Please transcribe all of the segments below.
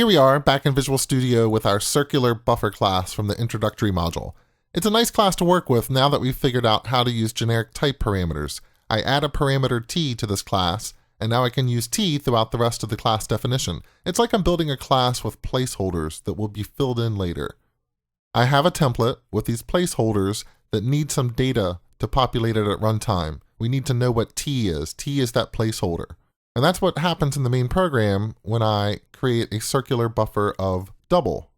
Here we are, back in Visual Studio with our circular buffer class from the introductory module. It's a nice class to work with now that we've figured out how to use generic type parameters. I add a parameter t to this class, and now I can use t throughout the rest of the class definition. It's like I'm building a class with placeholders that will be filled in later. I have a template with these placeholders that need some data to populate it at runtime. We need to know what t is. T is that placeholder. And that's what happens in the main program when I create a circular buffer of double.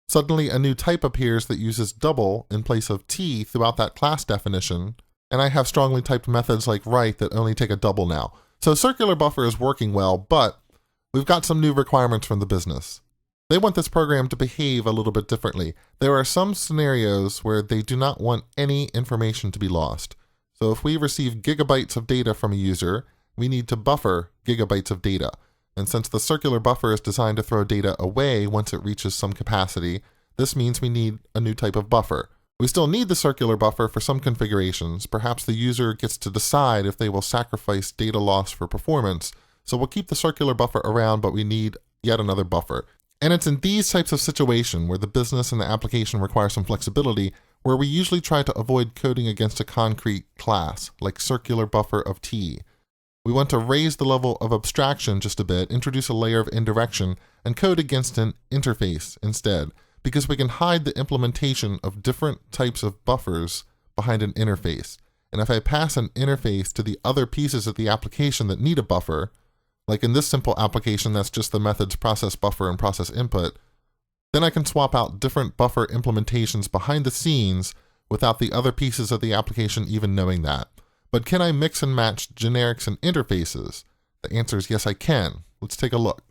Suddenly a new type appears that uses double in place of t throughout that class definition, and I have strongly typed methods like write that only take a double now. So circular buffer is working well, but we've got some new requirements from the business. They want this program to behave a little bit differently. There are some scenarios where they do not want any information to be lost. So if we receive gigabytes of data from a user, we need to buffer gigabytes of data. And since the circular buffer is designed to throw data away once it reaches some capacity, this means we need a new type of buffer. We still need the circular buffer for some configurations. Perhaps the user gets to decide if they will sacrifice data loss for performance. So we'll keep the circular buffer around, but we need yet another buffer. And it's in these types of situations where the business and the application require some flexibility, where we usually try to avoid coding against a concrete class, like circular buffer of t. We want to raise the level of abstraction just a bit, introduce a layer of indirection, and code against an interface instead, because we can hide the implementation of different types of buffers behind an interface. And if I pass an interface to the other pieces of the application that need a buffer, like in this simple application that's just the methods process buffer and process input, then I can swap out different buffer implementations behind the scenes without the other pieces of the application even knowing that. But can I mix and match generics and interfaces? The answer is yes, I can. Let's take a look.